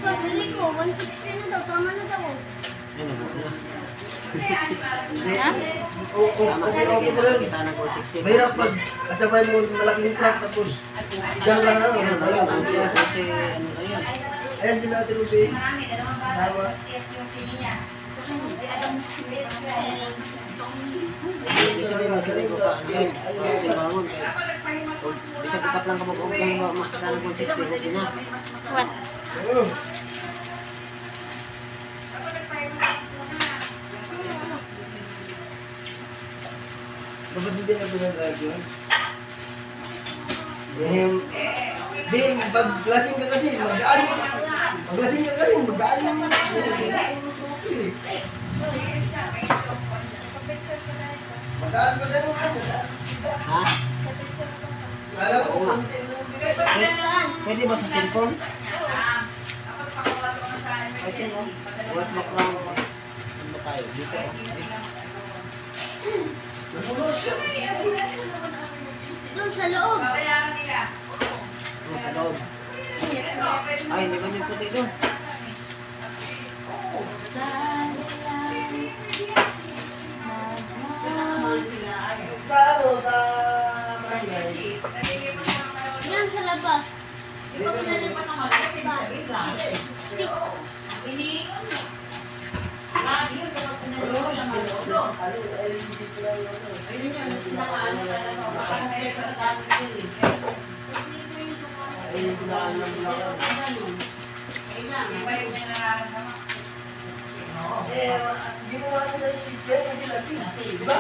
Sabi ko, 160 na daw. Tama na daw. Ay, nabuo na. Ha? Tama Okay, tayo okay talaga. kita ng 160. Mahirap pag at sabay mo malaking truck tapos diyan ka na Ano na yun? Ang siya sa si ano na yun? Ayan si Ate Ruby. Tama. Bisa din na sila ko pa. Ano yun? Kaya tinbangon. Bisa dapat lang kapag kung makita ng 160. Okay na. What? Oo. Dapat hindi na pinadrive yun. Bim, pag lasing ka kasi, mag-aan. Pag lasing ka kasi, mag-aan. Mag-aan ka ganun. Ha? Kala ko, Oo nga. konti lang. Pwede ba sa cellphone? Okay no? What background? Saan ba tayo? Dito. Napulos siya. Doon sa loob. Oh, sa loob. Ay, hindi ba yung puti doon? Sa ano, sa barangay. Yan sa labas. Ginawa niya sa station kasi lasing. Diba?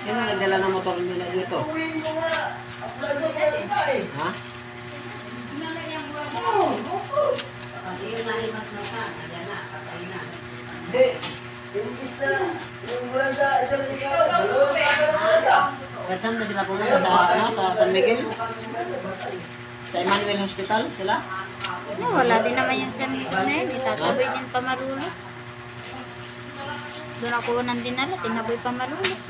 Sino nagdala ng motor nila dito? Uwiin mo nga. Plaza ko lang ka eh. Ha? Oo, oo. Hindi. Imbis na yung plaza, isa lang ikaw. Dalawang plaza ng plaza. At saan ba sila pumunta? Sa San Miguel? Sa Emmanuel Hospital? Sila? No, wala din naman yung San Miguel na yun. Itataboy din Pamarulos. Doon ako nang dinala, tinaboy Pamarulos.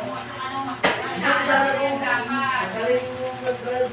Hindi sana kung magaling yung nag-drive.